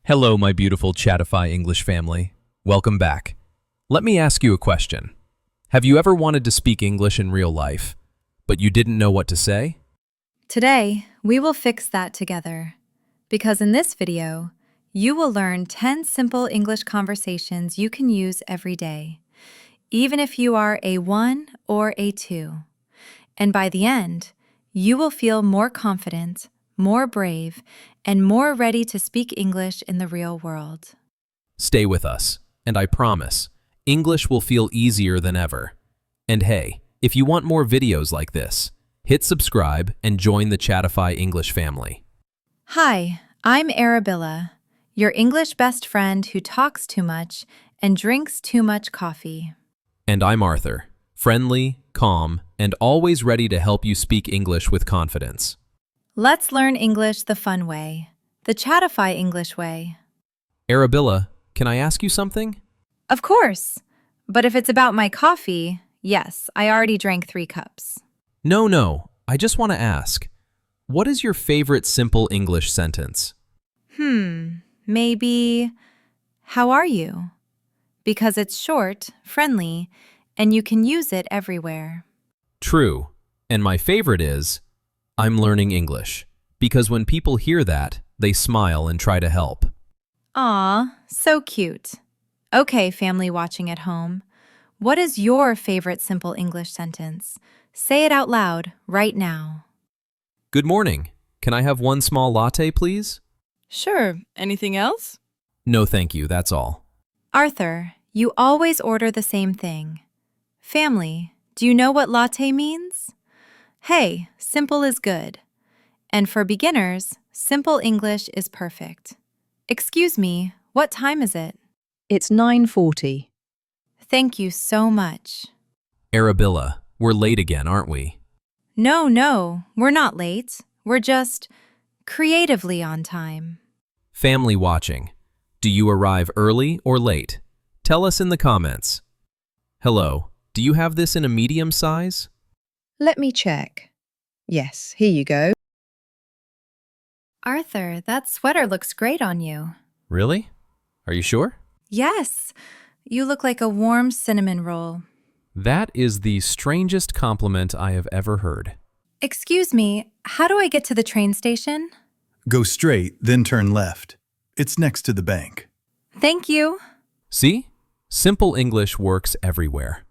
Hello, my beautiful Chattify English family. Welcome back. Let me ask you a question. Have you ever wanted to speak English in real life, but you didn't know what to say? Today, we will fix that together. Because in this video, you will learn 10 simple English conversations you can use every day, even if you are A1 or A2. And by the end, you will feel more confident, more brave, and more ready to speak English in the real world. Stay with us, and I promise, English will feel easier than ever. And hey, if you want more videos like this, hit subscribe and join the Chattify English family. Hi, I'm Arabella, your English best friend who talks too much and drinks too much coffee. And I'm Arthur, friendly, calm, and always ready to help you speak English with confidence. Let's learn English the fun way, the Chattify English way. Arabella, can I ask you something? Of course, but if it's about my coffee, yes, I already drank 3 cups. No, I just want to ask, what is your favorite simple English sentence? Maybe, how are you? Because it's short, friendly, and you can use it everywhere. True, and my favorite is, I'm learning English, because when people hear that, they smile and try to help. Aw, so cute. Okay, family watching at home, what is your favorite simple English sentence? Say it out loud right now. Good morning. Can I have one small latte, please? Sure. Anything else? No, thank you. That's all. Arthur, you always order the same thing. Family, do you know what latte means? Hey, simple is good. And for beginners, simple English is perfect. Excuse me, what time is it? It's 9:40. Thank you so much. Arabella, we're late again, aren't we? No, we're not late. We're just creatively on time. Family watching. Do you arrive early or late? Tell us in the comments. Hello, do you have this in a medium size? Let me check. Yes, here you go. Arthur, that sweater looks great on you. Really? Are you sure? Yes, you look like a warm cinnamon roll. That is the strangest compliment I have ever heard. Excuse me, how do I get to the train station? Go straight, then turn left. It's next to the bank. Thank you. See? Simple English works everywhere.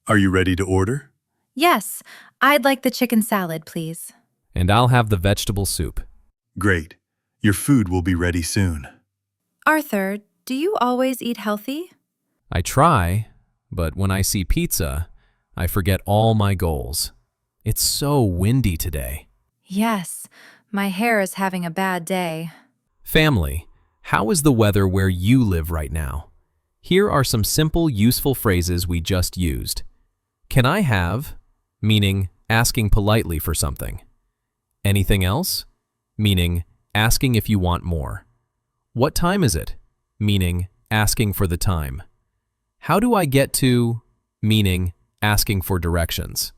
Are you ready to order? Yes, I'd like the chicken salad, please. And I'll have the vegetable soup. Great. Your food will be ready soon. Arthur, do you always eat healthy? I try, but when I see pizza, I forget all my goals. It's so windy today. Yes, my hair is having a bad day. Family, how is the weather where you live right now? Here are some simple, useful phrases we just used. Can I have? Meaning asking politely for something. Anything else? Meaning asking if you want more. What time is it? Meaning asking for the time. How do I get to? Meaning asking for directions.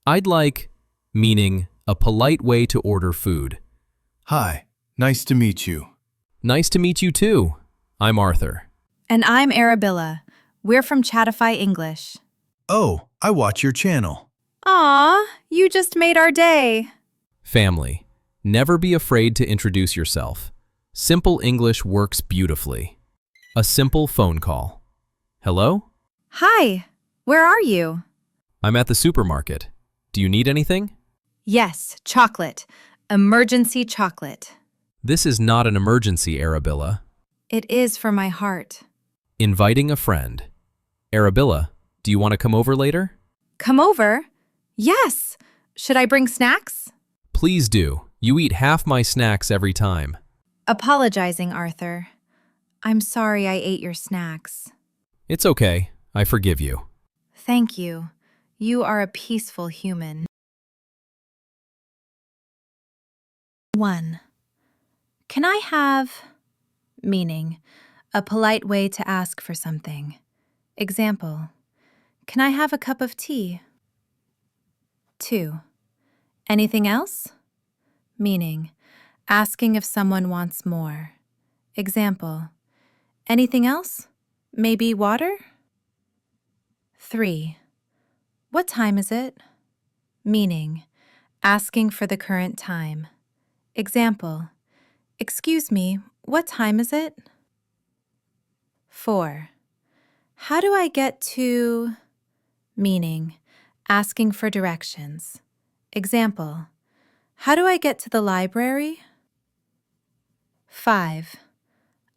I'd like, meaning a polite way to order food. Hi, nice to meet you. Nice to meet you too. I'm Arthur. And I'm Arabella. We're from Chattify English. Oh, I watch your channel. Aw, you just made our day. Family, never be afraid to introduce yourself. Simple English works beautifully. A simple phone call. Hello? Hi, where are you? I'm at the supermarket. Do you need anything? Yes, chocolate. Emergency chocolate. This is not an emergency, Arabella. It is for my heart. Inviting a friend. Arabella, do you want to come over later? Come over? Yes. Should I bring snacks? Please do. You eat half my snacks every time. Apologizing, Arthur. I'm sorry I ate your snacks. It's okay. I forgive you. Thank you. You are a peaceful human. 1. Can I have? Meaning, a polite way to ask for something. Example, can I have a cup of tea? 2. Anything else? Meaning, asking if someone wants more. Example, anything else? Maybe water? 3. What time is it? Meaning, asking for the current time. Example, excuse me, what time is it? 4. How do I get to? Meaning, asking for directions. Example, how do I get to the library? 5.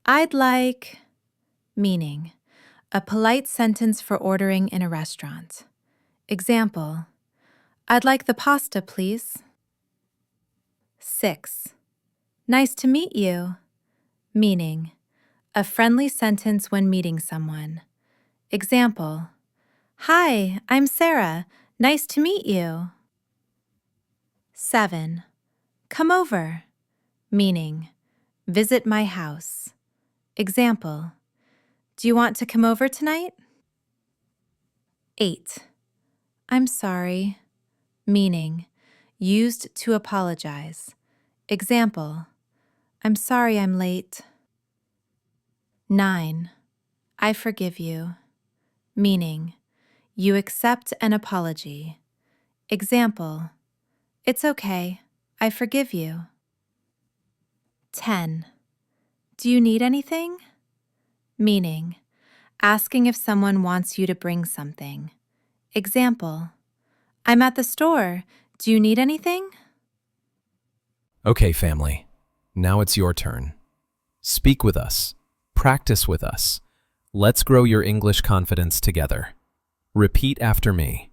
I'd like, meaning, a polite sentence for ordering in a restaurant. Example, I'd like the pasta, please. 6. Nice to meet you. Meaning, a friendly sentence when meeting someone. Example, hi, I'm Sarah. Nice to meet you. 7. Come over. Meaning, visit my house. Example, do you want to come over tonight? 8. I'm sorry. Meaning, used to apologize. Example, I'm sorry I'm late. 9. I forgive you. Meaning, you accept an apology. Example, it's okay. I forgive you. 10. Do you need anything? Meaning, asking if someone wants you to bring something. Example, I'm at the store. Do you need anything? Okay, family. Now it's your turn. Speak with us. Practice with us. Let's grow your English confidence together. Repeat after me.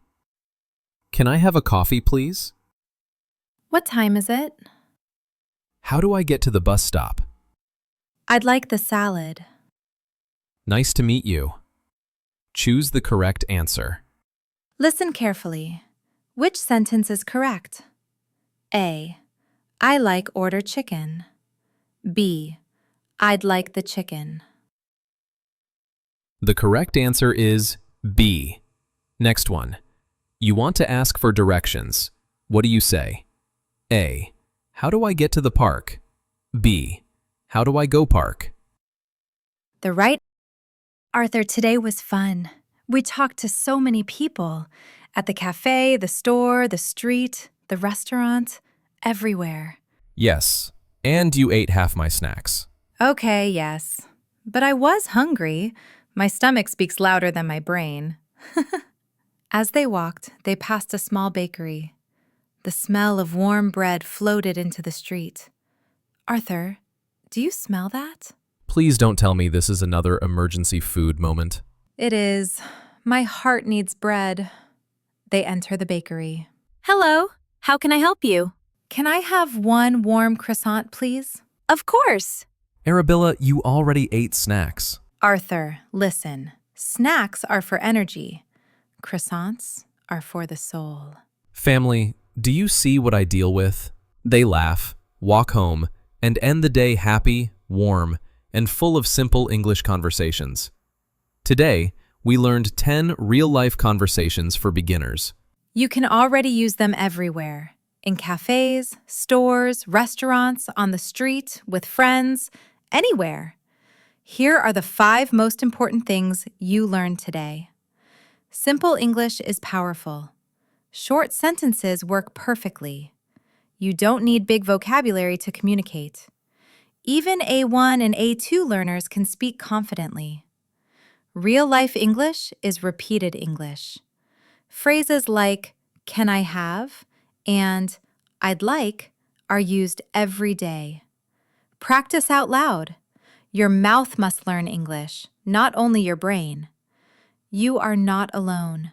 Can I have a coffee, please? What time is it? How do I get to the bus stop? I'd like the salad. Nice to meet you. Choose the correct answer. Listen carefully. Which sentence is correct? A. I like order chicken. B. I'd like the chicken. The correct answer is B. Next one. You want to ask for directions. What do you say? A. How do I get to the park? B. How do I go park? The right. Arthur, today was fun. We talked to so many people. At the cafe, the store, the street, the restaurant, everywhere. Yes, and you ate half my snacks. Okay, yes. But I was hungry. My stomach speaks louder than my brain. As they walked, they passed a small bakery. The smell of warm bread floated into the street. Arthur, do you smell that? Please don't tell me this is another emergency food moment. It is. My heart needs bread. They enter the bakery. Hello, how can I help you? Can I have one warm croissant, please? Of course. Arabella, you already ate snacks. Arthur, listen. Snacks are for energy. Croissants are for the soul. Family, do you see what I deal with? They laugh, walk home, and end the day happy, warm, and full of simple English conversations. Today, we learned 10 real-life conversations for beginners. You can already use them everywhere. In cafes, stores, restaurants, on the street, with friends, anywhere. Here are the 5 most important things you learned today. Simple English is powerful. Short sentences work perfectly. You don't need big vocabulary to communicate. Even A1 and A2 learners can speak confidently. Real-life English is repeated English. Phrases like, can I have, and I'd like are used every day. Practice out loud. Your mouth must learn English, not only your brain. You are not alone.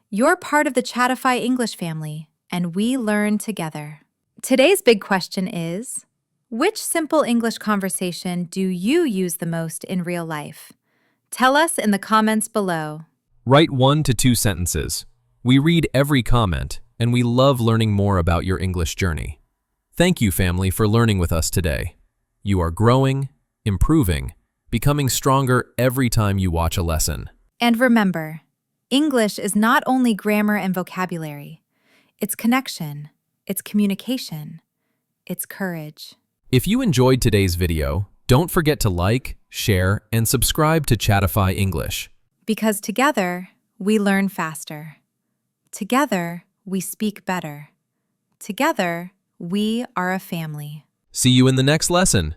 You're part of the Chattify English family, and we learn together. Today's big question is, which simple English conversation do you use the most in real life? Tell us in the comments below. Write 1 to 2 sentences. We read every comment, and we love learning more about your English journey. Thank you, family, for learning with us today. You are growing, improving, becoming stronger every time you watch a lesson. And remember, English is not only grammar and vocabulary. It's connection, it's communication, it's courage. If you enjoyed today's video, Don't forget to like, share, and subscribe to Chattify English. Because together, we learn faster. Together, we speak better. Together, we are a family. See you in the next lesson.